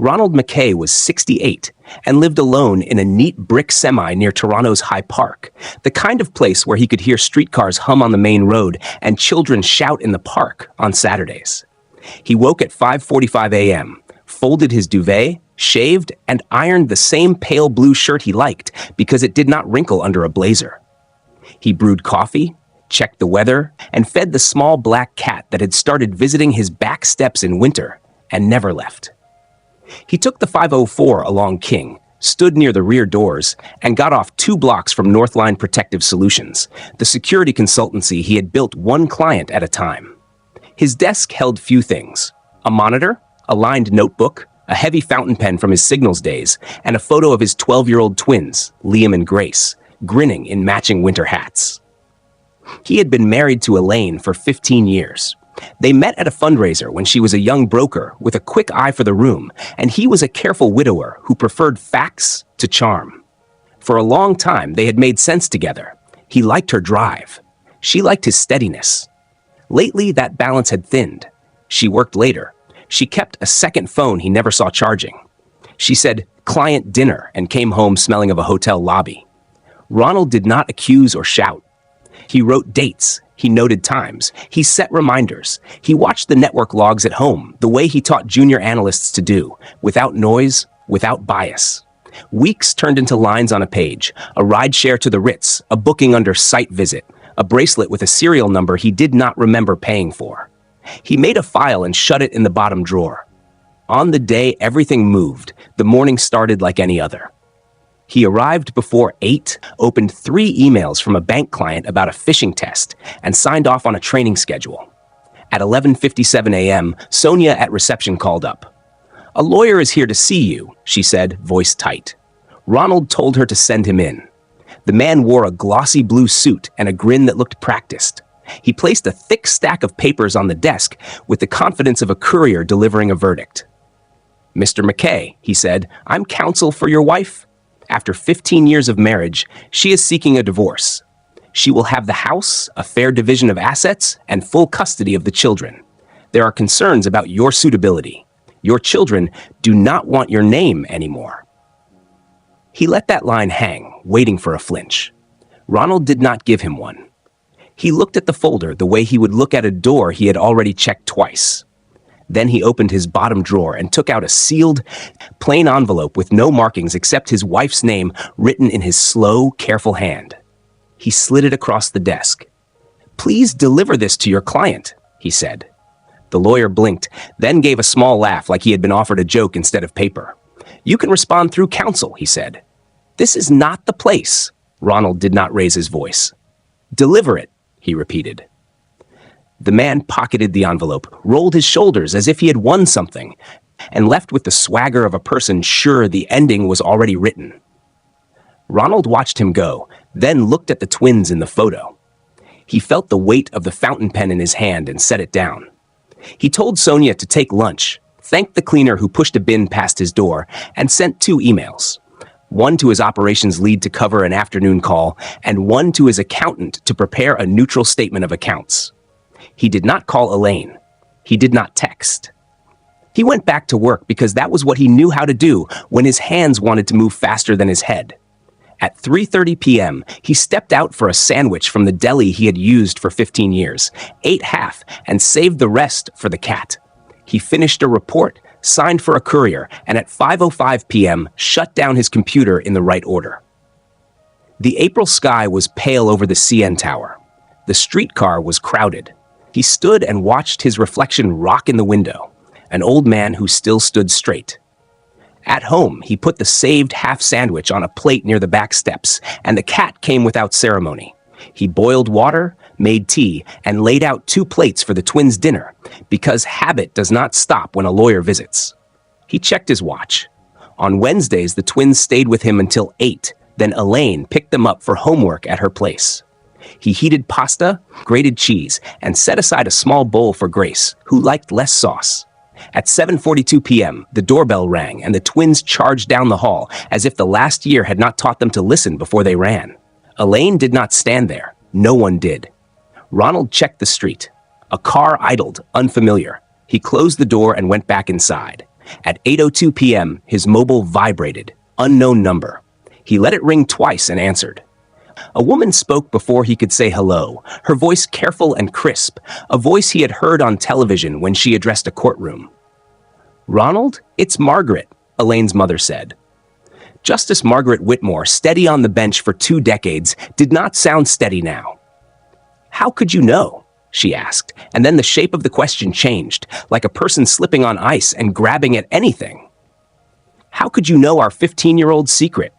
Ronald McKay was 68 and lived alone in a neat brick semi near Toronto's High Park, the kind of place where he could hear streetcars hum on the main road and children shout in the park on Saturdays. He woke at 5:45 a.m., folded his duvet, shaved, and ironed the same pale blue shirt he liked because it did not wrinkle under a blazer. He brewed coffee, checked the weather, and fed the small black cat that had started visiting his back steps in winter and never left. He took the 504 along King, stood near the rear doors, and got off 2 blocks from Northline Protective Solutions, the security consultancy he had built one client at a time. His desk held few things: a monitor, a lined notebook, a heavy fountain pen from his signals days, and a photo of his 12-year-old twins, Liam and Grace, grinning in matching winter hats. He had been married to Elaine for 15 years. They met at a fundraiser when she was a young broker with a quick eye for the room, and he was a careful widower who preferred facts to charm. For a long time, they had made sense together. He liked her drive. She liked his steadiness. Lately, that balance had thinned. She worked later. She kept a second phone he never saw charging. She said, "client dinner," and came home smelling of a hotel lobby. Ronald did not accuse or shout. He wrote dates. He noted times. He set reminders. He watched the network logs at home, the way he taught junior analysts to do, without noise, without bias. Weeks turned into lines on a page, a ride share to the Ritz, a booking under site visit, a bracelet with a serial number he did not remember paying for. He made a file and shut it in the bottom drawer. On the day everything moved, the morning started like any other. He arrived before 8, opened 3 emails from a bank client about a phishing test, and signed off on a training schedule. At 11:57 a.m., Sonia at reception called up. "A lawyer is here to see you," she said, voice tight. Ronald told her to send him in. The man wore a glossy blue suit and a grin that looked practiced. He placed a thick stack of papers on the desk with the confidence of a courier delivering a verdict. "Mr. McKay," he said, "I'm counsel for your wife. After 15 years of marriage, she is seeking a divorce. She will have the house, a fair division of assets, and full custody of the children. There are concerns about your suitability. Your children do not want your name anymore." He let that line hang, waiting for a flinch. Ronald did not give him one. He looked at the folder the way he would look at a door he had already checked twice. Then he opened his bottom drawer and took out a sealed, plain envelope with no markings except his wife's name written in his slow, careful hand. He slid it across the desk. "Please deliver this to your client," he said. The lawyer blinked, then gave a small laugh like he had been offered a joke instead of paper. "You can respond through counsel," he said. "This is not the place." Ronald did not raise his voice. "Deliver it," he repeated. The man pocketed the envelope, rolled his shoulders as if he had won something, and left with the swagger of a person sure the ending was already written. Ronald watched him go, then looked at the twins in the photo. He felt the weight of the fountain pen in his hand and set it down. He told Sonia to take lunch, thanked the cleaner who pushed a bin past his door, and sent 2 emails. One to his operations lead to cover an afternoon call, and one to his accountant to prepare a neutral statement of accounts. He did not call Elaine. He did not text. He went back to work because that was what he knew how to do when his hands wanted to move faster than his head. At 3:30 p.m., he stepped out for a sandwich from the deli he had used for 15 years, ate half, and saved the rest for the cat. He finished a report, signed for a courier, and at 5:05 p.m., shut down his computer in the right order. The April sky was pale over the CN Tower. The streetcar was crowded. He stood and watched his reflection rock in the window, an old man who still stood straight. At home, he put the saved half sandwich on a plate near the back steps, and the cat came without ceremony. He boiled water, made tea, and laid out 2 plates for the twins' dinner, because habit does not stop when a lawyer visits. He checked his watch. On Wednesdays, the twins stayed with him until 8, then Elaine picked them up for homework at her place. He heated pasta, grated cheese, and set aside a small bowl for Grace, who liked less sauce. At 7:42 p.m., the doorbell rang and the twins charged down the hall as if the last year had not taught them to listen before they ran. Elaine did not stand there. No one did. Ronald checked the street. A car idled, unfamiliar. He closed the door and went back inside. At 8:02 p.m., his mobile vibrated. Unknown number. He let it ring twice and answered. A woman spoke before he could say hello, her voice careful and crisp, a voice he had heard on television when she addressed a courtroom. "Ronald, it's Margaret," Elaine's mother said. Justice Margaret Whitmore, steady on the bench for 2 decades, did not sound steady now. "How could you know?" she asked, and then the shape of the question changed, like a person slipping on ice and grabbing at anything. "How could you know our 15-year-old secret?"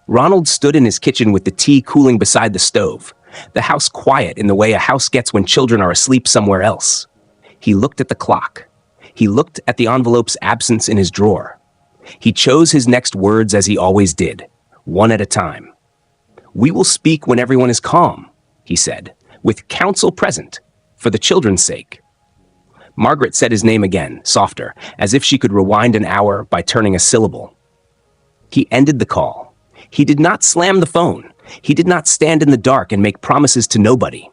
Ronald stood in his kitchen with the tea cooling beside the stove, the house quiet in the way a house gets when children are asleep somewhere else. He looked at the clock. He looked at the envelope's absence in his drawer. He chose his next words as he always did, one at a time. "We will speak when everyone is calm," he said, "with counsel present, for the children's sake." Margaret said his name again, softer, as if she could rewind an hour by turning a syllable. He ended the call. He did not slam the phone. He did not stand in the dark and make promises to nobody.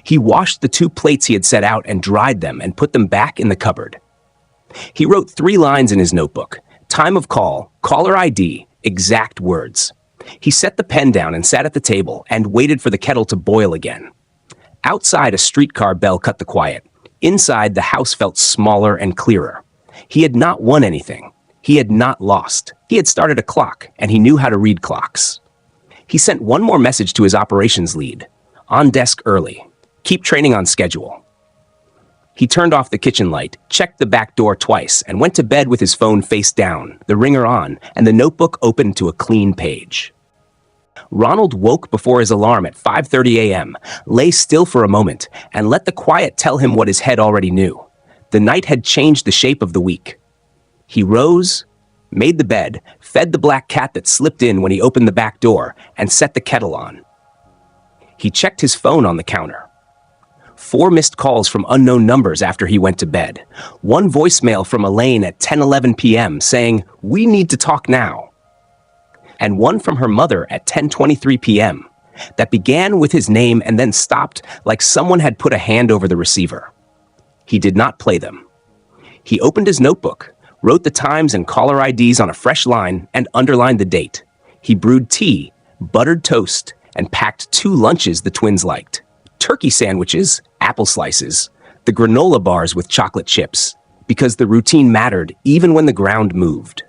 He washed the 2 plates he had set out and dried them and put them back in the cupboard. He wrote 3 lines in his notebook: time of call, caller ID, exact words. He set the pen down and sat at the table and waited for the kettle to boil again. Outside, a streetcar bell cut the quiet. Inside, the house felt smaller and clearer. He had not won anything. He had not lost. He had started a clock, and he knew how to read clocks. He sent one more message to his operations lead. On desk early. Keep training on schedule. He turned off the kitchen light, checked the back door twice, and went to bed with his phone face down, the ringer on, and the notebook open to a clean page. Ronald woke before his alarm at 5:30 a.m., lay still for a moment, and let the quiet tell him what his head already knew. The night had changed the shape of the week. He rose, made the bed, fed the black cat that slipped in when he opened the back door, and set the kettle on. He checked his phone on the counter. 4 missed calls from unknown numbers after he went to bed. 1 voicemail from Elaine at 10:11 p.m. saying, "We need to talk now." And 1 from her mother at 10:23 p.m. that began with his name and then stopped like someone had put a hand over the receiver. He did not play them. He opened his notebook, wrote the times and caller IDs on a fresh line, and underlined the date. He brewed tea, buttered toast, and packed 2 lunches the twins liked. Turkey sandwiches, apple slices, the granola bars with chocolate chips, because the routine mattered even when the ground moved.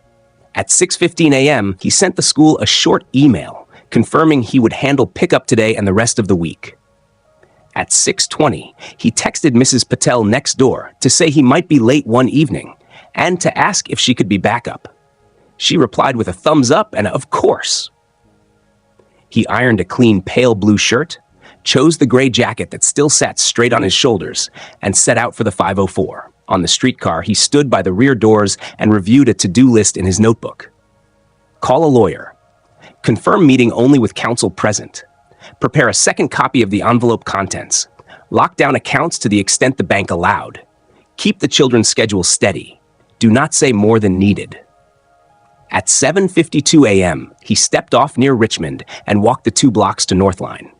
At 6:15 a.m., he sent the school a short email confirming he would handle pickup today and the rest of the week. At 6:20, he texted Mrs. Patel next door to say he might be late one evening and to ask if she could be backup. She replied with a thumbs up and of course. He ironed a clean pale blue shirt, chose the gray jacket that still sat straight on his shoulders, and set out for the 504. On the streetcar, he stood by the rear doors and reviewed a to-do list in his notebook. Call a lawyer. Confirm meeting only with counsel present. Prepare a second copy of the envelope contents. Lock down accounts to the extent the bank allowed. Keep the children's schedule steady. Do not say more than needed. At 7:52 a.m., he stepped off near Richmond and walked the 2 blocks to Northline.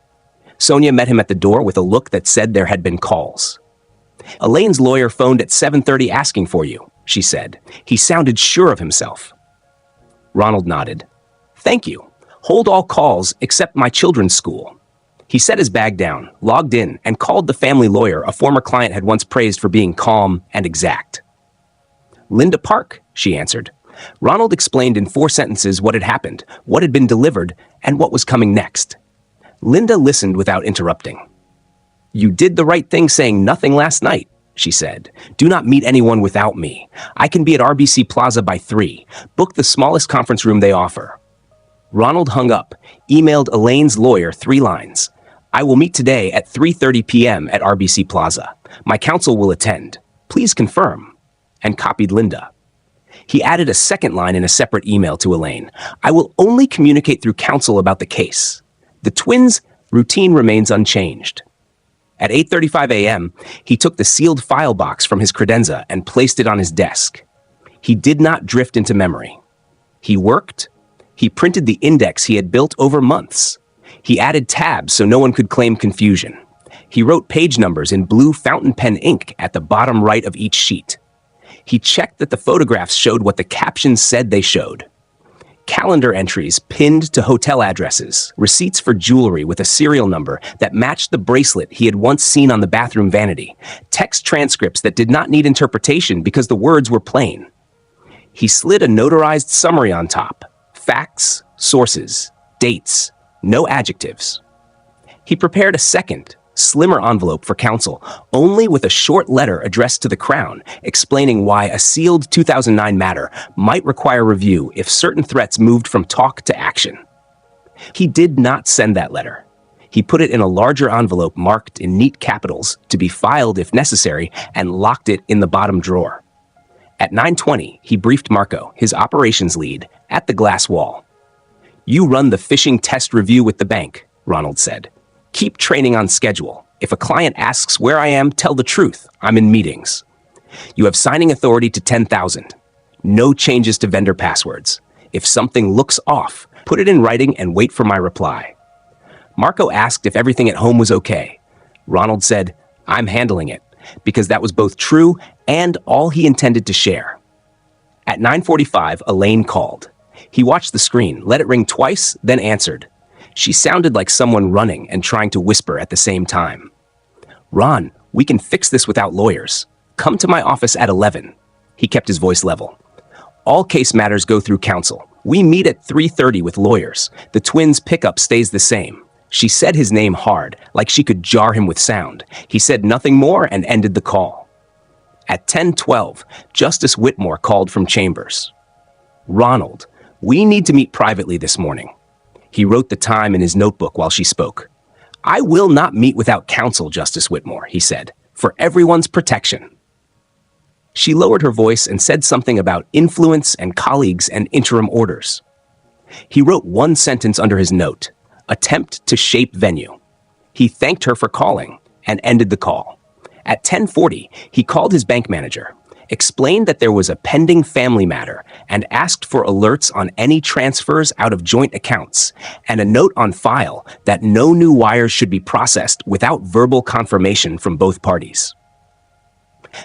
Sonia met him at the door with a look that said there had been calls. Elaine's lawyer phoned at 7:30 asking for you, she said. He sounded sure of himself. Ronald nodded. Thank you. Hold all calls except my children's school. He set his bag down, logged in, and called the family lawyer a former client had once praised for being calm and exact. Linda Park, she answered. Ronald explained in 4 sentences what had happened, what had been delivered, and what was coming next. Linda listened without interrupting. You did the right thing saying nothing last night, she said. Do not meet anyone without me. I can be at RBC Plaza by 3. Book the smallest conference room they offer. Ronald hung up, emailed Elaine's lawyer 3 lines. I will meet today at 3:30 p.m. at RBC Plaza. My counsel will attend. Please confirm. And copied Linda. He added a second line in a separate email to Elaine. I will only communicate through counsel about the case. The twins' routine remains unchanged. At 8:35 a.m., he took the sealed file box from his credenza and placed it on his desk. He did not drift into memory. He worked. He printed the index he had built over months. He added tabs so no one could claim confusion. He wrote page numbers in blue fountain pen ink at the bottom right of each sheet. He checked that the photographs showed what the captions said they showed. Calendar entries pinned to hotel addresses, receipts for jewelry with a serial number that matched the bracelet he had once seen on the bathroom vanity, text transcripts that did not need interpretation because the words were plain. He slid a notarized summary on top: facts, sources, dates, no adjectives. He prepared a second, slimmer envelope for counsel, only with a short letter addressed to the Crown, explaining why a sealed 2009 matter might require review if certain threats moved from talk to action. He did not send that letter. He put it in a larger envelope marked in neat capitals to be filed if necessary and locked it in the bottom drawer. At 9:20, he briefed Marco, his operations lead, at the glass wall. "You run the phishing test review with the bank," Ronald said. "Keep training on schedule. If a client asks where I am, tell the truth. I'm in meetings. You have signing authority to 10,000. No changes to vendor passwords. If something looks off, put it in writing and wait for my reply." Marco asked if everything at home was okay. Ronald said, "I'm handling it," because that was both true and all he intended to share. At 9:45, Elaine called. He watched the screen, let it ring twice, then answered. She sounded like someone running and trying to whisper at the same time. "Ron, we can fix this without lawyers. Come to my office at 11. He kept his voice level. "All case matters go through counsel. We meet at 3:30 with lawyers. The twins' pickup stays the same." She said his name hard, like she could jar him with sound. He said nothing more and ended the call. At 10:12, Justice Whitmore called from chambers. "Ronald, we need to meet privately this morning." He wrote the time in his notebook while she spoke. "I will not meet without counsel, Justice Whitmore," he said, "for everyone's protection." She lowered her voice and said something about influence and colleagues and interim orders. He wrote one sentence under his note: "Attempt to shape venue." He thanked her for calling and ended the call. At 10:40, he called his bank manager, explained that there was a pending family matter, and asked for alerts on any transfers out of joint accounts, and a note on file that no new wires should be processed without verbal confirmation from both parties.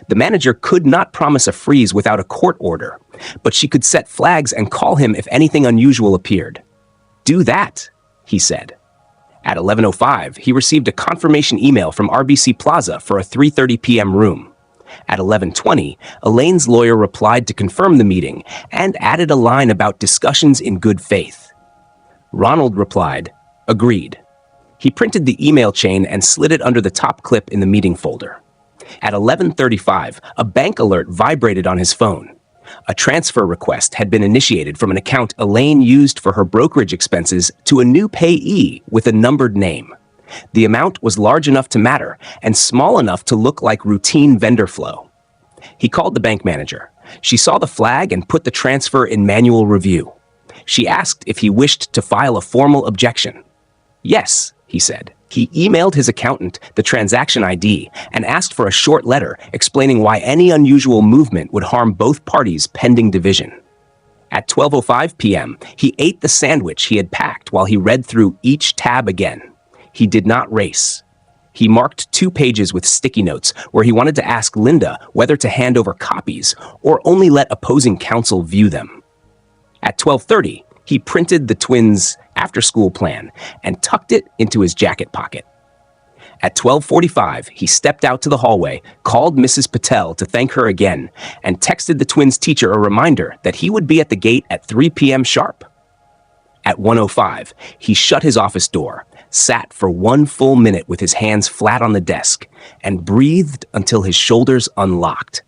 The manager could not promise a freeze without a court order, but she could set flags and call him if anything unusual appeared. "Do that," he said. At 11:05, he received a confirmation email from RBC Plaza for a 3:30 p.m. room. At 11:20, Elaine's lawyer replied to confirm the meeting and added a line about discussions in good faith. Ronald replied, "Agreed." He printed the email chain and slid it under the top clip in the meeting folder. At 11:35, a bank alert vibrated on his phone. A transfer request had been initiated from an account Elaine used for her brokerage expenses to a new payee with a numbered name. The amount was large enough to matter and small enough to look like routine vendor flow. He called the bank manager. She saw the flag and put the transfer in manual review. She asked if he wished to file a formal objection. "Yes," he said. He emailed his accountant the transaction ID and asked for a short letter explaining why any unusual movement would harm both parties pending division. At 12:05 p.m., he ate the sandwich he had packed while he read through each tab again. He did not race. He marked 2 pages with sticky notes where he wanted to ask Linda whether to hand over copies or only let opposing counsel view them. At 12:30, he printed the twins' after-school plan and tucked it into his jacket pocket. At 12:45, he stepped out to the hallway, called Mrs. Patel to thank her again, and texted the twins' teacher a reminder that he would be at the gate at 3 p.m. sharp. At 1:05, he shut his office door, sat for 1 full minute with his hands flat on the desk, and breathed until his shoulders unlocked.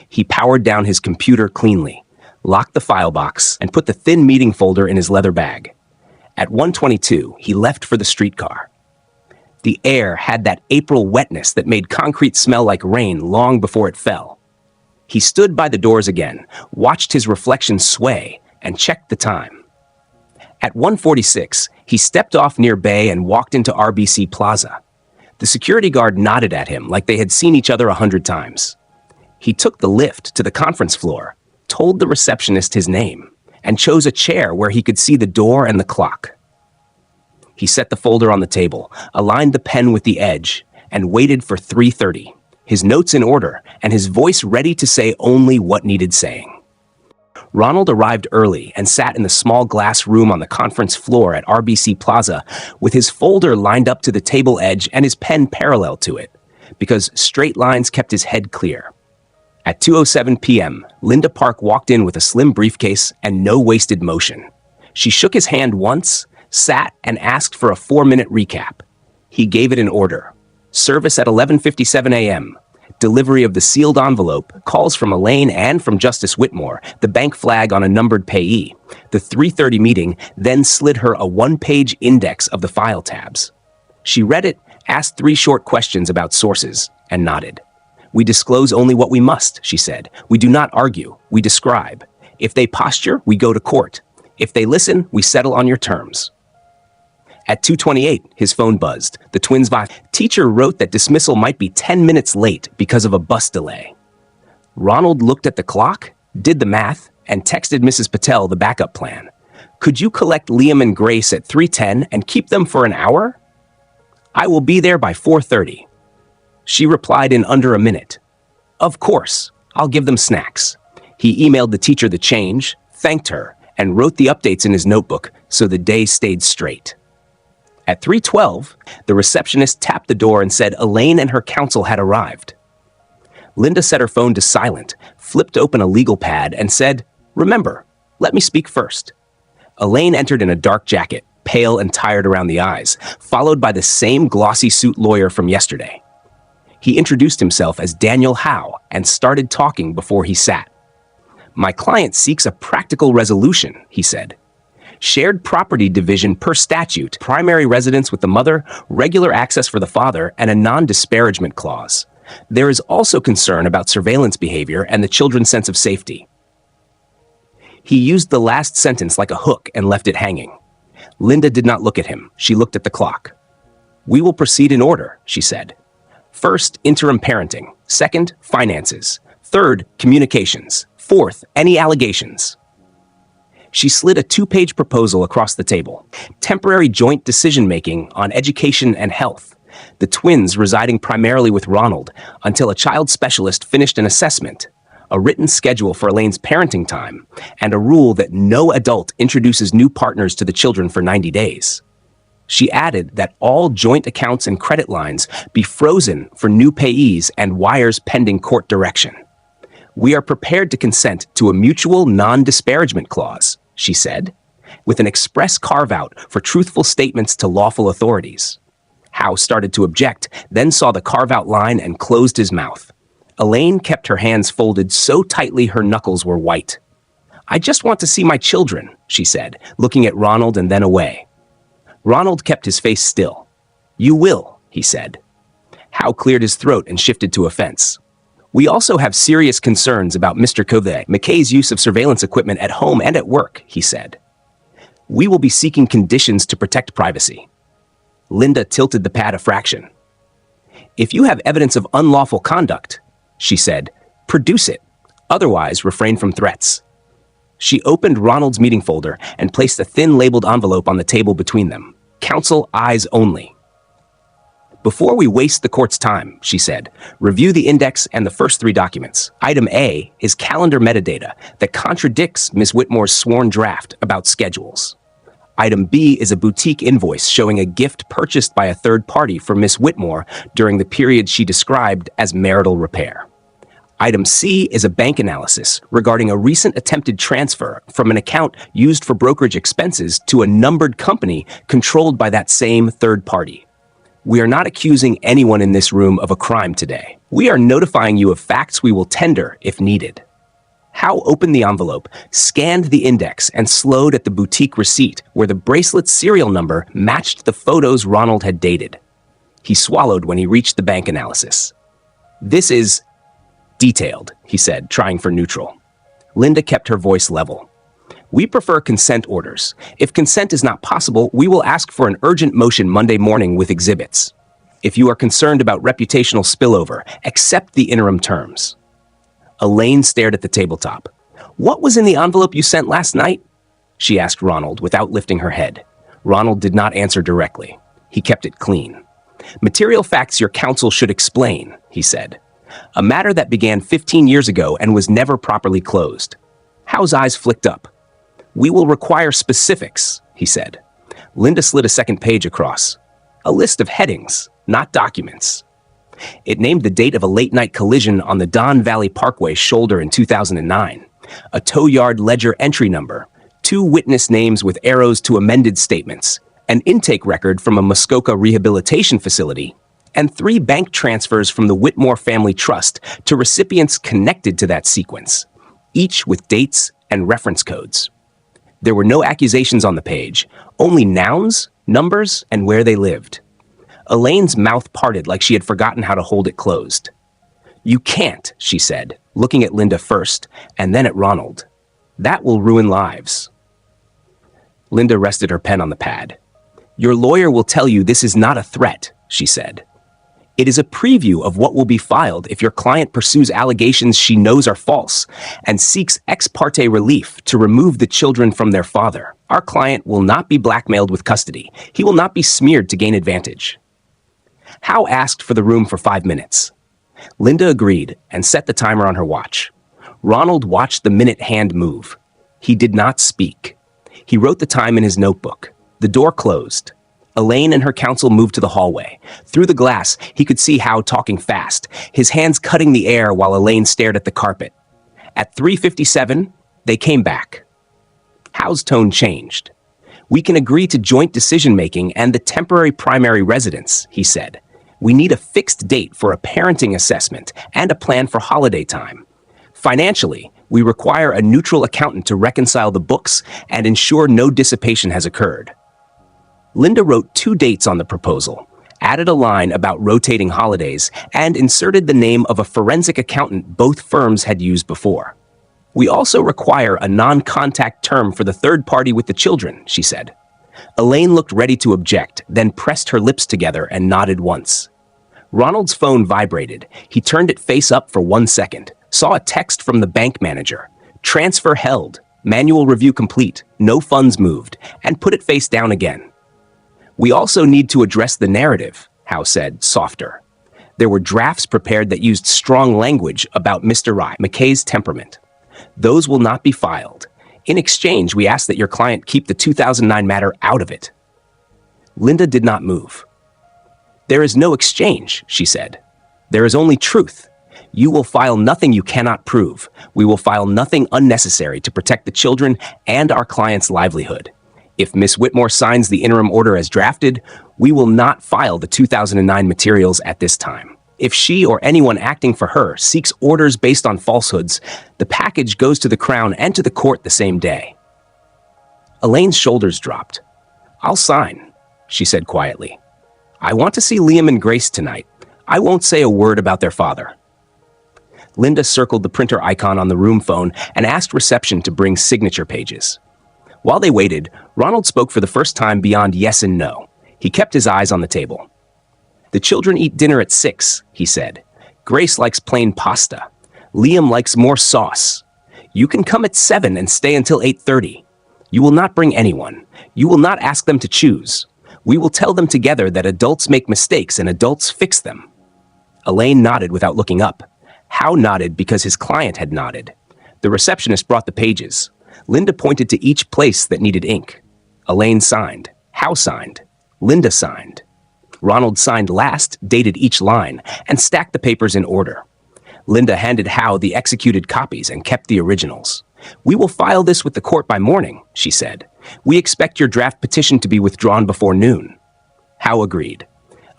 He powered down his computer cleanly, locked the file box, and put the thin meeting folder in his leather bag. At 1:22, he left for the streetcar. The air had that April wetness that made concrete smell like rain long before it fell. He stood by the doors again, watched his reflection sway, and checked the time. At 1:46, he stepped off near Bay and walked into RBC Plaza. The security guard nodded at him like they had seen each other 100 times. He took the lift to the conference floor, told the receptionist his name, and chose a chair where he could see the door and the clock. He set the folder on the table, aligned the pen with the edge, and waited for 3:30, his notes in order, and his voice ready to say only what needed saying. Ronald arrived early and sat in the small glass room on the conference floor at RBC Plaza with his folder lined up to the table edge and his pen parallel to it, because straight lines kept his head clear. At 2:07 p.m., Linda Park walked in with a slim briefcase and no wasted motion. She shook his hand once, sat, and asked for a 4-minute recap. He gave it in order. Service at 11:57 a.m., delivery of the sealed envelope, calls from Elaine and from Justice Whitmore, the bank flag on a numbered payee. The 3:30 meeting then slid her a 1-page index of the file tabs. She read it, asked 3 short questions about sources, and nodded. "We disclose only what we must," she said. "We do not argue, we describe. If they posture, we go to court. If they listen, we settle on your terms." At 2:28, his phone buzzed. The twins' teacher wrote that dismissal might be 10 minutes late because of a bus delay. Ronald looked at the clock, did the math, and texted Mrs. Patel the backup plan. "Could you collect Liam and Grace at 3:10 and keep them for an hour?" "I will be there by 4:30. She replied in under a minute. "Of course, I'll give them snacks." He emailed the teacher the change, thanked her, and wrote the updates in his notebook so the day stayed straight. At 3:12, the receptionist tapped the door and said Elaine and her counsel had arrived. Linda set her phone to silent, flipped open a legal pad, and said, "Remember, let me speak first." Elaine entered in a dark jacket, pale and tired around the eyes, followed by the same glossy suit lawyer from yesterday. He introduced himself as Daniel Howe and started talking before he sat. "My client seeks a practical resolution," he said. "Shared property division per statute, primary residence with the mother, regular access for the father, and a non-disparagement clause. There is also concern about surveillance behavior and the children's sense of safety." He used the last sentence like a hook and left it hanging. Linda did not look at him. She looked at the clock. "We will proceed in order," she said. "First, interim parenting. Second, finances. Third, communications. Fourth, any allegations." She slid a 2-page proposal across the table. Temporary joint decision-making on education and health. The twins residing primarily with Ronald until a child specialist finished an assessment, a written schedule for Elaine's parenting time, and a rule that no adult introduces new partners to the children for 90 days. She added that all joint accounts and credit lines be frozen for new payees and wires pending court direction. "We are prepared to consent to a mutual non-disparagement clause," she said, with an express carve-out for truthful statements to lawful authorities. Howe started to object, then saw the carve-out line and closed his mouth. Elaine kept her hands folded so tightly her knuckles were white. "I just want to see my children," she said, looking at Ronald and then away. Ronald kept his face still. "You will," he said. Howe cleared his throat and shifted to offense. "We also have serious concerns about Mr. McKay's use of surveillance equipment at home and at work," he said. "We will be seeking conditions to protect privacy." Linda tilted the pad a fraction. "If you have evidence of unlawful conduct," she said, "produce it. Otherwise, refrain from threats." She opened Ronald's meeting folder and placed a thin labeled envelope on the table between them. "Counsel eyes only." "Before we waste the court's time," she said, "review the index and the first 3 documents. Item A is calendar metadata that contradicts Ms. Whitmore's sworn draft about schedules. Item B is a boutique invoice showing a gift purchased by a third party for Ms. Whitmore during the period she described as marital repair. Item C is a bank analysis regarding a recent attempted transfer from an account used for brokerage expenses to a numbered company controlled by that same third party. We are not accusing anyone in this room of a crime today. We are notifying you of facts we will tender if needed." Howe opened the envelope, scanned the index, and slowed at the boutique receipt where the bracelet's serial number matched the photos Ronald had dated. He swallowed when he reached the bank analysis. "This is detailed," he said, trying for neutral. Linda kept her voice level. "We prefer consent orders. If consent is not possible, we will ask for an urgent motion Monday morning with exhibits. If you are concerned about reputational spillover, accept the interim terms." Elaine stared at the tabletop. "What was in the envelope you sent last night?" she asked Ronald without lifting her head. Ronald did not answer directly. He kept it clean. "Material facts your counsel should explain," he said. A matter that began 15 years ago and was never properly closed. Howe's eyes flicked up. "We will require specifics," he said. Linda slid a second page across. A list of headings, not documents. It named the date of a late-night collision on the Don Valley Parkway shoulder in 2009, a tow yard ledger entry number, 2 witness names with arrows to amended statements, an intake record from a Muskoka rehabilitation facility, and 3 bank transfers from the Whitmore Family Trust to recipients connected to that sequence, each with dates and reference codes. There were no accusations on the page, only nouns, numbers, and where they lived. Elaine's mouth parted like she had forgotten how to hold it closed. "You can't," she said, looking at Linda first, and then at Ronald. "That will ruin lives." Linda rested her pen on the pad. "Your lawyer will tell you this is not a threat," she said. "It is a preview of what will be filed if your client pursues allegations she knows are false and seeks ex parte relief to remove the children from their father. Our client will not be blackmailed with custody. He will not be smeared to gain advantage." Howe asked for the room for 5 minutes. Linda agreed and set the timer on her watch. Ronald watched the minute hand move. He did not speak. He wrote the time in his notebook. The door closed. Elaine and her counsel moved to the hallway. Through the glass, he could see Howe talking fast, his hands cutting the air while Elaine stared at the carpet. At 3:57, they came back. Howe's tone changed. "We can agree to joint decision-making and the temporary primary residence," he said. "We need a fixed date for a parenting assessment and a plan for holiday time. Financially, we require a neutral accountant to reconcile the books and ensure no dissipation has occurred." Linda wrote 2 dates on the proposal, added a line about rotating holidays, and inserted the name of a forensic accountant both firms had used before. "We also require a non-contact term for the third party with the children," she said. Elaine looked ready to object, then pressed her lips together and nodded once. Ronald's phone vibrated. He turned it face up for 1 second, saw a text from the bank manager. "Transfer held, manual review complete, no funds moved," and put it face down again. "We also need to address the narrative," Howe said, softer. "There were drafts prepared that used strong language about Mr. McKay's temperament. Those will not be filed. In exchange, we ask that your client keep the 2009 matter out of it." Linda did not move. "There is no exchange," she said. "There is only truth. You will file nothing you cannot prove. We will file nothing unnecessary to protect the children and our client's livelihood. If Miss Whitmore signs the interim order as drafted, we will not file the 2009 materials at this time. If she or anyone acting for her seeks orders based on falsehoods, the package goes to the Crown and to the court the same day." Elaine's shoulders dropped. "I'll sign," she said quietly. "I want to see Liam and Grace tonight. I won't say a word about their father." Linda circled the printer icon on the room phone and asked reception to bring signature pages. While they waited, Ronald spoke for the first time beyond yes and no. He kept his eyes on the table. "The children eat dinner at 6, he said. "Grace likes plain pasta. Liam likes more sauce. You can come at 7 and stay until 8:30. You will not bring anyone. You will not ask them to choose. We will tell them together that adults make mistakes and adults fix them." Elaine nodded without looking up. Howe nodded because his client had nodded. The receptionist brought the pages. Linda pointed to each place that needed ink. Elaine signed. Howe signed. Linda signed. Ronald signed last, dated each line, and stacked the papers in order. Linda handed Howe the executed copies and kept the originals. "We will file this with the court by morning," she said. "We expect your draft petition to be withdrawn before noon." Howe agreed.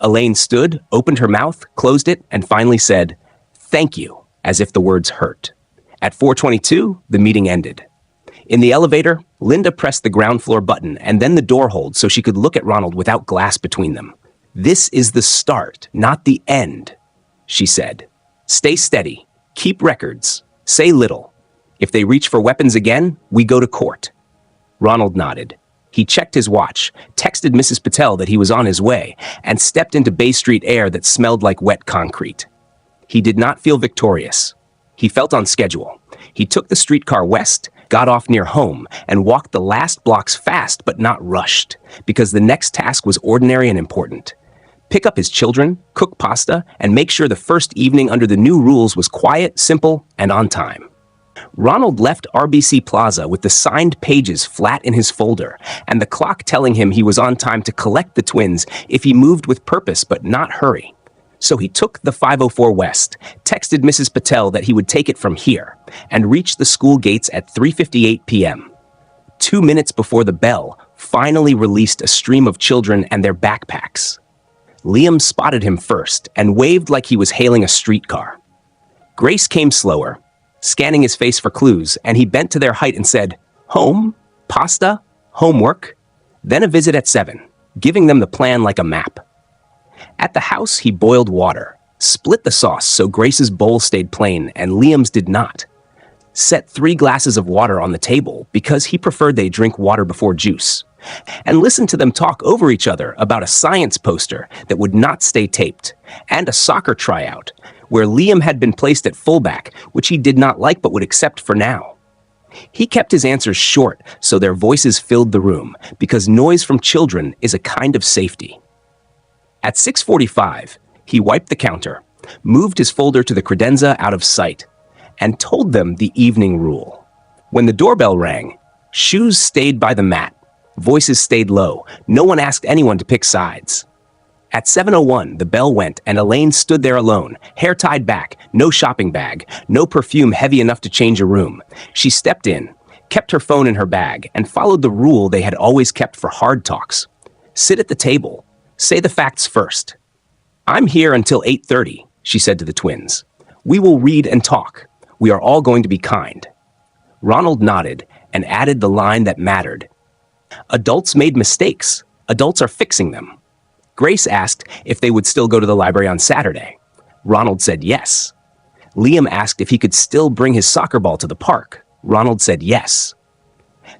Elaine stood, opened her mouth, closed it, and finally said, "Thank you," as if the words hurt. At 4:22, the meeting ended. In the elevator, Linda pressed the ground floor button and then the door hold so she could look at Ronald without glass between them. "This is the start, not the end," she said. "Stay steady. Keep records. Say little. If they reach for weapons again, we go to court." Ronald nodded. He checked his watch, texted Mrs. Patel that he was on his way, and stepped into Bay Street air that smelled like wet concrete. He did not feel victorious. He felt on schedule. He took the streetcar west, got off near home, and walked the last blocks fast but not rushed, because the next task was ordinary and important. pick up his children, cook pasta, and make sure the first evening under the new rules was quiet, simple, and on time. Ronald left RBC Plaza with the signed pages flat in his folder and the clock telling him he was on time to collect the twins if he moved with purpose but not hurry. So he took the 504 West, texted Mrs. Patel that he would take it from here, and reached the school gates at 3:58 p.m. 2 minutes before the bell finally released a stream of children and their backpacks. Liam spotted him first and waved like he was hailing a streetcar. Grace came slower, scanning his face for clues, and he bent to their height and said, "Home? Pasta? Homework?" Then a visit at 7, giving them the plan like a map. At the house, he boiled water, split the sauce so Grace's bowl stayed plain and Liam's did not. Set 3 glasses of water on the table because he preferred they drink water before juice, and listened to them talk over each other about a science poster that would not stay taped, and a soccer tryout, where Liam had been placed at fullback, which he did not like but would accept for now. He kept his answers short so their voices filled the room, because noise from children is a kind of safety. At 6:45, he wiped the counter, moved his folder to the credenza out of sight, and told them the evening rule. When the doorbell rang, shoes stayed by the mat, voices stayed low, no one asked anyone to pick sides. At 7:01, the bell went and Elaine stood there alone, hair tied back, no shopping bag, no perfume heavy enough to change a room. She stepped in, kept her phone in her bag, and followed the rule they had always kept for hard talks. Sit at the table. Say the facts first. "I'm here until 8:30, she said to the twins. "We will read and talk. We are all going to be kind." Ronald nodded and added the line that mattered. "Adults made mistakes. Adults are fixing them." Grace asked if they would still go to the library on Saturday. Ronald said yes. Liam asked if he could still bring his soccer ball to the park. Ronald said yes.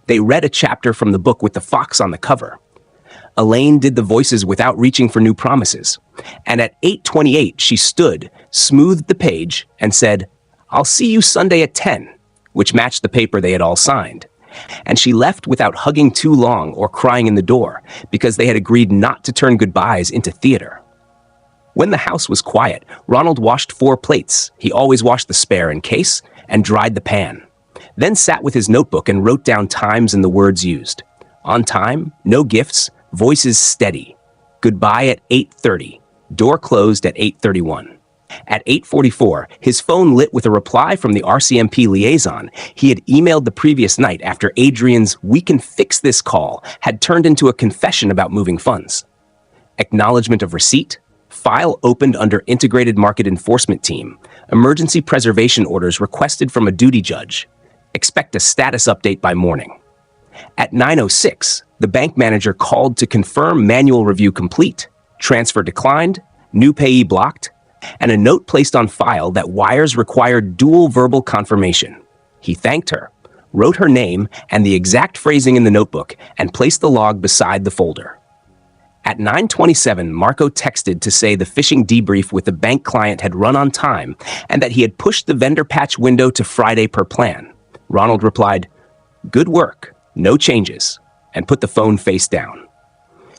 They read a chapter from the book with the fox on the cover. Elaine did the voices without reaching for new promises, and at 8:28 she stood, smoothed the page, and said, "I'll see you Sunday at 10, which matched the paper they had all signed. And she left without hugging too long or crying in the door, because they had agreed not to turn goodbyes into theater. When the house was quiet, Ronald washed 4 plates. He always washed the spare in case, and dried the pan. Then sat with his notebook and wrote down times and the words used. On time, no gifts, voices steady. Goodbye at 8:30. Door closed at 8:31. At 8:44, his phone lit with a reply from the RCMP liaison he had emailed the previous night after Adrian's "we can fix this" call had turned into a confession about moving funds. Acknowledgement of receipt, file opened under Integrated Market Enforcement Team, emergency preservation orders requested from a duty judge. Expect a status update by morning. At 9:06, the bank manager called to confirm manual review complete, transfer declined, new payee blocked, and a note placed on file that wires required dual verbal confirmation. He thanked her, wrote her name and the exact phrasing in the notebook, and placed the log beside the folder. At 9:27, Marco texted to say the phishing debrief with the bank client had run on time and that he had pushed the vendor patch window to Friday per plan. Ronald replied, "Good work, no changes," and put the phone face down.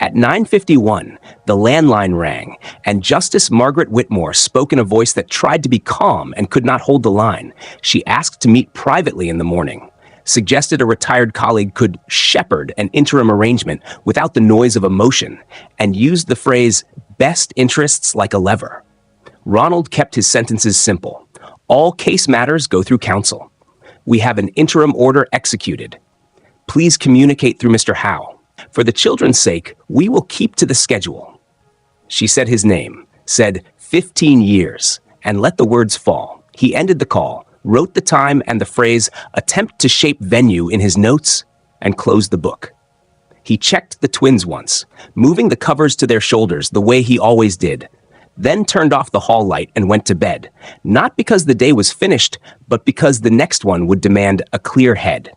At 9:51, the landline rang, and Justice Margaret Whitmore spoke in a voice that tried to be calm and could not hold the line. She asked to meet privately in the morning, suggested a retired colleague could shepherd an interim arrangement without the noise of emotion, and used the phrase, "best interests like a lever." Ronald kept his sentences simple. All case matters go through counsel. We have an interim order executed. Please communicate through Mr. Howe. For the children's sake, we will keep to the schedule. She said his name, said 15 years, and let the words fall. He ended the call, wrote the time and the phrase "attempt to shape venue" in his notes, and closed the book. He checked the twins once, moving the covers to their shoulders the way he always did, then turned off the hall light and went to bed, not because the day was finished, but because the next one would demand a clear head.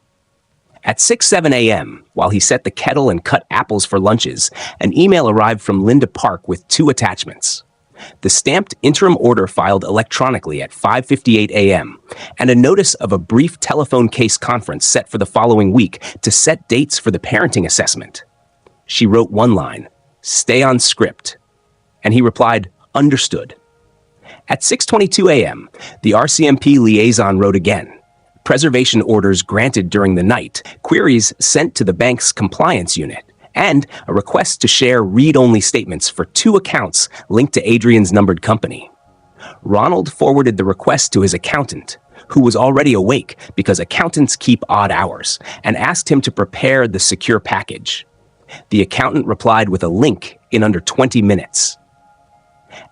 At 6:07 a.m., while he set the kettle and cut apples for lunches, an email arrived from Linda Park with 2 attachments. The stamped interim order filed electronically at 5:58 a.m., and a notice of a brief telephone case conference set for the following week to set dates for the parenting assessment. She wrote one line, "Stay on script." And he replied, "Understood." At 6:22 a.m., the RCMP liaison wrote again. Preservation orders granted during the night, queries sent to the bank's compliance unit, and a request to share read-only statements for 2 accounts linked to Adrian's numbered company. Ronald forwarded the request to his accountant, who was already awake because accountants keep odd hours, and asked him to prepare the secure package. The accountant replied with a link in under 20 minutes.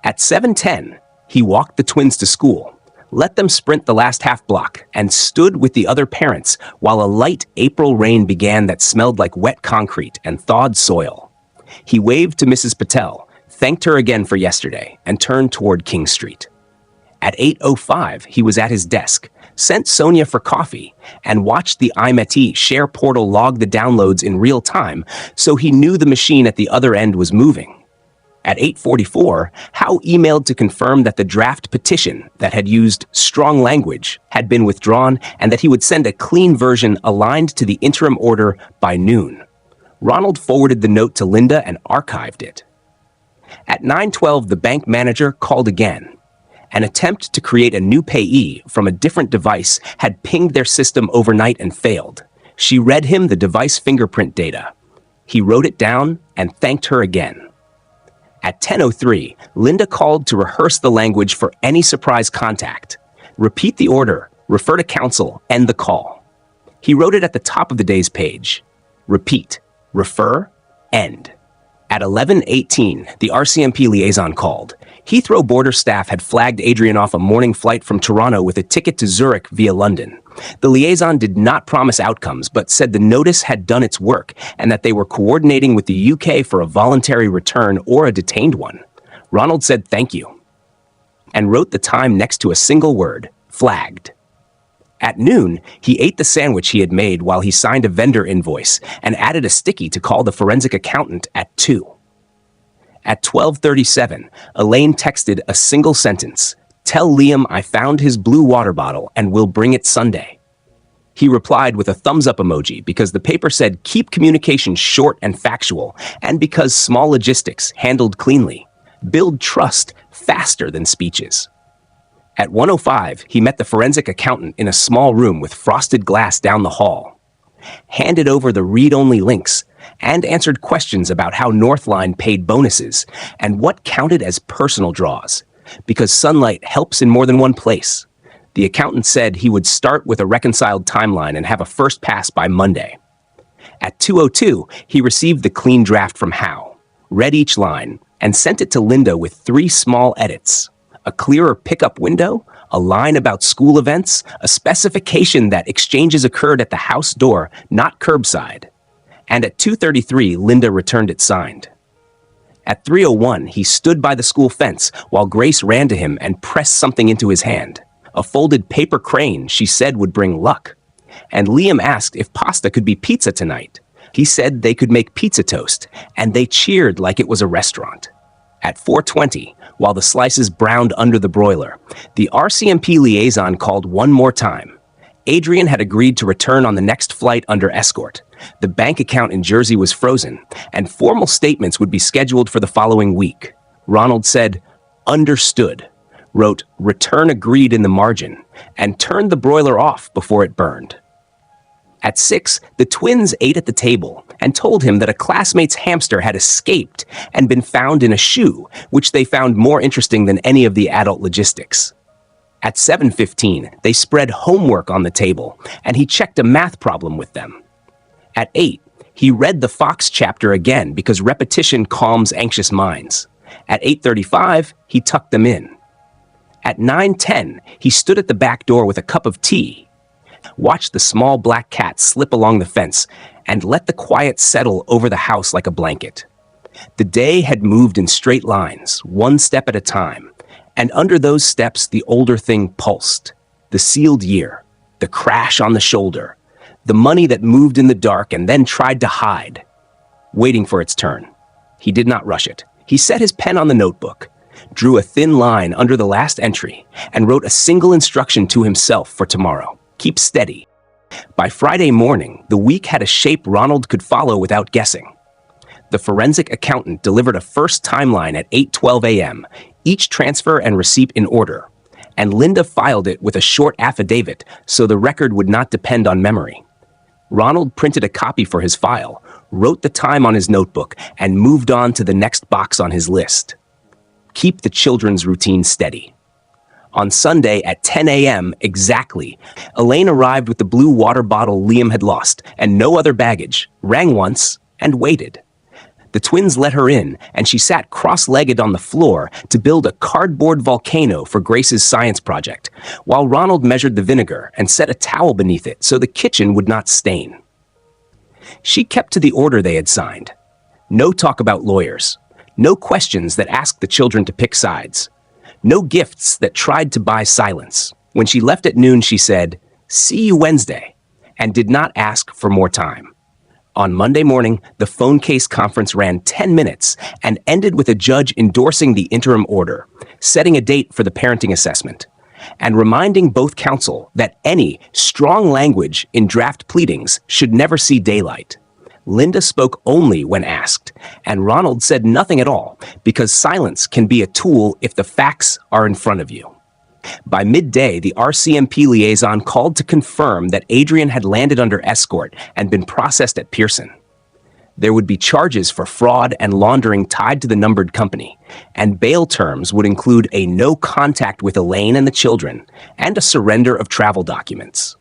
At 7:10, he walked the twins to school, let them sprint the last half block, and stood with the other parents while a light April rain began that smelled like wet concrete and thawed soil. He waved to Mrs. Patel, thanked her again for yesterday, and turned toward King Street. At 8:05, he was at his desk, sent Sonia for coffee, and watched the iMeti share portal log the downloads in real time, so he knew the machine at the other end was moving. At 8:44, Howe emailed to confirm that the draft petition that had used strong language had been withdrawn and that he would send a clean version aligned to the interim order by noon. Ronald forwarded the note to Linda and archived it. At 9:12, the bank manager called again. An attempt to create a new payee from a different device had pinged their system overnight and failed. She read him the device fingerprint data. He wrote it down and thanked her again. At 10:03, Linda called to rehearse the language for any surprise contact. Repeat the order, refer to counsel, end the call. He wrote it at the top of the day's page. Repeat, refer, end. At 11:18, the RCMP liaison called. Heathrow border staff had flagged Adrian off a morning flight from Toronto with a ticket to Zurich via London. The liaison did not promise outcomes, but said the notice had done its work and that they were coordinating with the UK for a voluntary return or a detained one. Ronald said thank you and wrote the time next to a single word, flagged. At noon, he ate the sandwich he had made while he signed a vendor invoice and added a sticky to call the forensic accountant at 2. At 12:37, Elaine texted a single sentence, "Tell Liam I found his blue water bottle and will bring it Sunday." He replied with a thumbs-up emoji because the paper said keep communication short and factual, and because small logistics handled cleanly. Build trust faster than speeches. At 1:05, he met the forensic accountant in a small room with frosted glass down the hall, handed over the read-only links, and answered questions about how Northline paid bonuses and what counted as personal draws, because sunlight helps in more than one place. The accountant said he would start with a reconciled timeline and have a first pass by Monday. At 2:02, he received the clean draft from Howe, read each line, and sent it to Linda with 3 small edits. A clearer pickup window, a line about school events, a specification that exchanges occurred at the house door, not curbside. And at 2:33, Linda returned it signed. At 3:01, he stood by the school fence while Grace ran to him and pressed something into his hand, a folded paper crane she said would bring luck. And Liam asked if pasta could be pizza tonight. He said they could make pizza toast, and they cheered like it was a restaurant. At 4:20, while the slices browned under the broiler, the RCMP liaison called one more time. Adrian had agreed to return on the next flight under escort. The bank account in Jersey was frozen, and formal statements would be scheduled for the following week. Ronald said, "Understood," wrote "return agreed" in the margin, and turned the broiler off before it burned. At 6, the twins ate at the table and told him that a classmate's hamster had escaped and been found in a shoe, which they found more interesting than any of the adult logistics. At 7:15, they spread homework on the table, and he checked a math problem with them. At 8, he read the Fox chapter again because repetition calms anxious minds. At 8:35, he tucked them in. At 9:10, he stood at the back door with a cup of tea, watched the small black cat slip along the fence, and let the quiet settle over the house like a blanket. The day had moved in straight lines, one step at a time, and under those steps the older thing pulsed. The sealed year, the crash on the shoulder, the money that moved in the dark and then tried to hide, waiting for its turn. He did not rush it. He set his pen on the notebook, drew a thin line under the last entry, and wrote a single instruction to himself for tomorrow. Keep steady. By Friday morning, the week had a shape Ronald could follow without guessing. The forensic accountant delivered a first timeline at 8:12 a.m., each transfer and receipt in order, and Linda filed it with a short affidavit so the record would not depend on memory. Ronald printed a copy for his file, wrote the time on his notebook, and moved on to the next box on his list. Keep the children's routine steady. On Sunday at 10 a.m. exactly, Elaine arrived with the blue water bottle Liam had lost and no other baggage, rang once, and waited. The twins let her in, and she sat cross-legged on the floor to build a cardboard volcano for Grace's science project, while Ronald measured the vinegar and set a towel beneath it so the kitchen would not stain. She kept to the order they had signed. No talk about lawyers. No questions that asked the children to pick sides. No gifts that tried to buy silence. When she left at noon, she said, "See you Wednesday," and did not ask for more time. On Monday morning, the phone case conference ran 10 minutes and ended with a judge endorsing the interim order, setting a date for the parenting assessment, and reminding both counsel that any strong language in draft pleadings should never see daylight. Linda spoke only when asked, and Ronald said nothing at all, because silence can be a tool if the facts are in front of you. By midday, the RCMP liaison called to confirm that Adrian had landed under escort and been processed at Pearson. There would be charges for fraud and laundering tied to the numbered company, and bail terms would include a no contact with Elaine and the children, and a surrender of travel documents.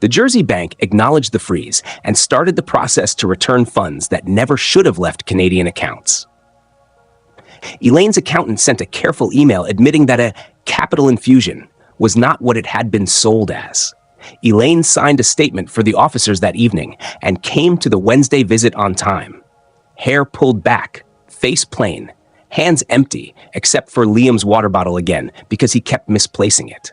The Jersey Bank acknowledged the freeze and started the process to return funds that never should have left Canadian accounts. Elaine's accountant sent a careful email admitting that a capital infusion was not what it had been sold as. Elaine signed a statement for the officers that evening and came to the Wednesday visit on time. Hair pulled back, face plain, hands empty, except for Liam's water bottle again because he kept misplacing it.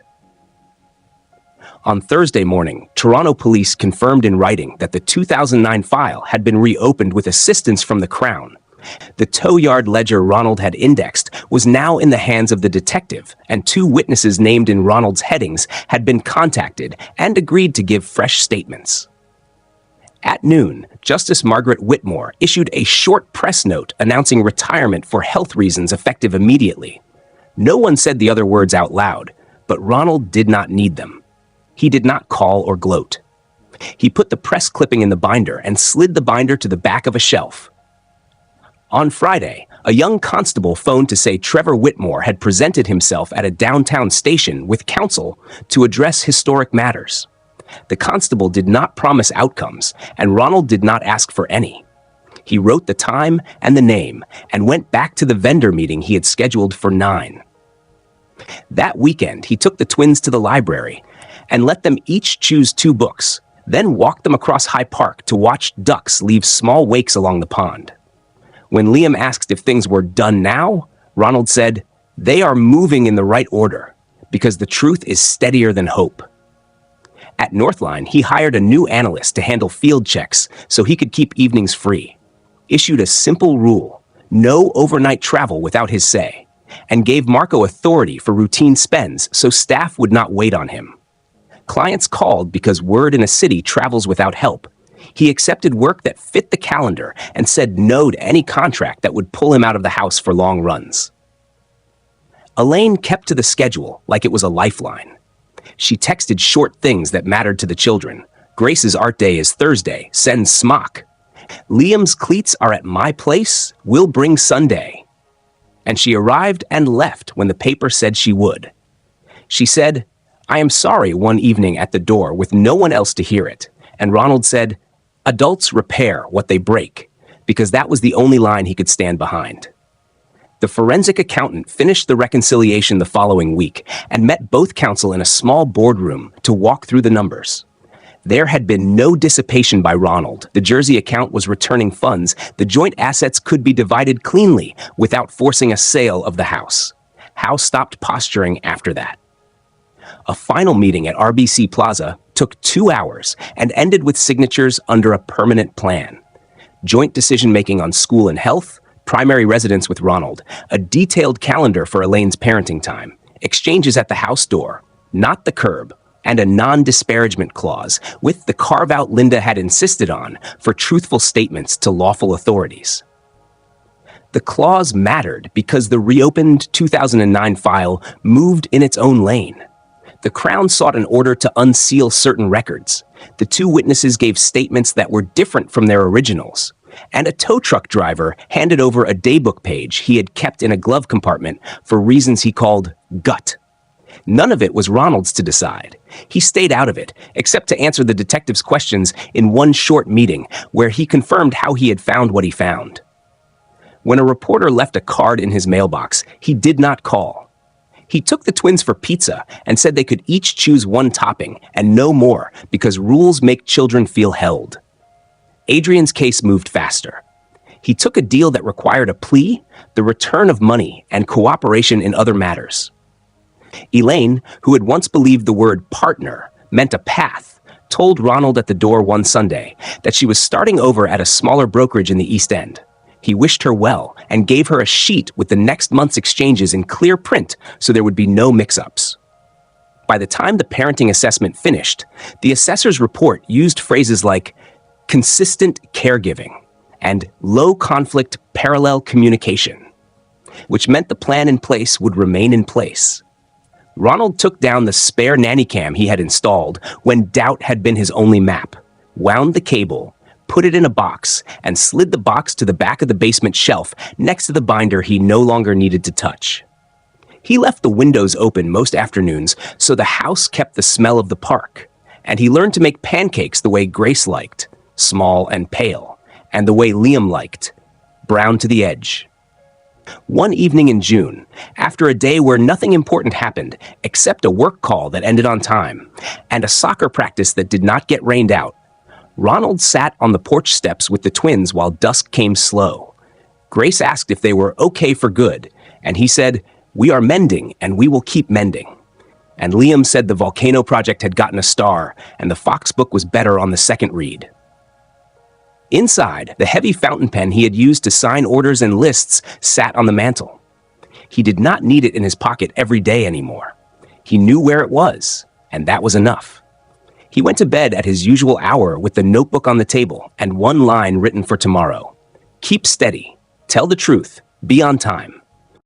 On Thursday morning, Toronto police confirmed in writing that the 2009 file had been reopened with assistance from the Crown. The tow yard ledger Ronald had indexed was now in the hands of the detective, and 2 witnesses named in Ronald's headings had been contacted and agreed to give fresh statements. At noon, Justice Margaret Whitmore issued a short press note announcing retirement for health reasons effective immediately. No one said the other words out loud, but Ronald did not need them. He did not call or gloat. He put the press clipping in the binder and slid the binder to the back of a shelf. On Friday, a young constable phoned to say Trevor Whitmore had presented himself at a downtown station with counsel to address historic matters. The constable did not promise outcomes, and Ronald did not ask for any. He wrote the time and the name and went back to the vendor meeting he had scheduled for 9. That weekend, he took the twins to the library and let them each choose 2 books, then walked them across High Park to watch ducks leave small wakes along the pond. When Liam asked if things were done now, Ronald said, "They are moving in the right order, because the truth is steadier than hope." At Northline, he hired a new analyst to handle field checks so he could keep evenings free, issued a simple rule, no overnight travel without his say, and gave Marco authority for routine spends so staff would not wait on him. Clients called because word in a city travels without help. He accepted work that fit the calendar and said no to any contract that would pull him out of the house for long runs. Elaine kept to the schedule like it was a lifeline. She texted short things that mattered to the children. Grace's art day is Thursday, send smock. Liam's cleats are at my place, we'll bring Sunday. And she arrived and left when the paper said she would. She said, "I am sorry," one evening at the door with no one else to hear it. And Ronald said, "Adults repair what they break," because that was the only line he could stand behind. The forensic accountant finished the reconciliation the following week and met both counsel in a small boardroom to walk through the numbers. There had been no dissipation by Ronald. The Jersey account was returning funds. The joint assets could be divided cleanly without forcing a sale of the house. Howe stopped posturing after that. A final meeting at RBC Plaza took 2 hours and ended with signatures under a permanent plan. Joint decision-making on school and health, primary residence with Ronald, a detailed calendar for Elaine's parenting time, exchanges at the house door, not the curb, and a non-disparagement clause with the carve-out Linda had insisted on for truthful statements to lawful authorities. The clause mattered because the reopened 2009 file moved in its own lane. The Crown sought an order to unseal certain records. The two witnesses gave statements that were different from their originals, and a tow truck driver handed over a daybook page he had kept in a glove compartment for reasons he called gut. None of it was Ronald's to decide. He stayed out of it, except to answer the detective's questions in one short meeting where he confirmed how he had found what he found. When a reporter left a card in his mailbox, he did not call. He took the twins for pizza and said they could each choose one topping and no more because rules make children feel held. Adrian's case moved faster. He took a deal that required a plea, the return of money, and cooperation in other matters. Elaine, who had once believed the word partner meant a path, told Ronald at the door one Sunday that she was starting over at a smaller brokerage in the East End. He wished her well and gave her a sheet with the next month's exchanges in clear print so there would be no mix-ups. By the time the parenting assessment finished, the assessor's report used phrases like consistent caregiving and low-conflict parallel communication, which meant the plan in place would remain in place. Ronald took down the spare nanny cam he had installed when doubt had been his only map, wound the cable, put it in a box, and slid the box to the back of the basement shelf next to the binder he no longer needed to touch. He left the windows open most afternoons so the house kept the smell of the park, and he learned to make pancakes the way Grace liked, small and pale, and the way Liam liked, brown to the edge. One evening in June, after a day where nothing important happened except a work call that ended on time and a soccer practice that did not get rained out, Ronald sat on the porch steps with the twins while dusk came slow. Grace asked if they were okay for good, and he said, "We are mending, and we will keep mending." And Liam said the Volcano Project had gotten a star, and the Fox book was better on the second read. Inside, the heavy fountain pen he had used to sign orders and lists sat on the mantel. He did not need it in his pocket every day anymore. He knew where it was, and that was enough. He went to bed at his usual hour with the notebook on the table and one line written for tomorrow. Keep steady, tell the truth, be on time.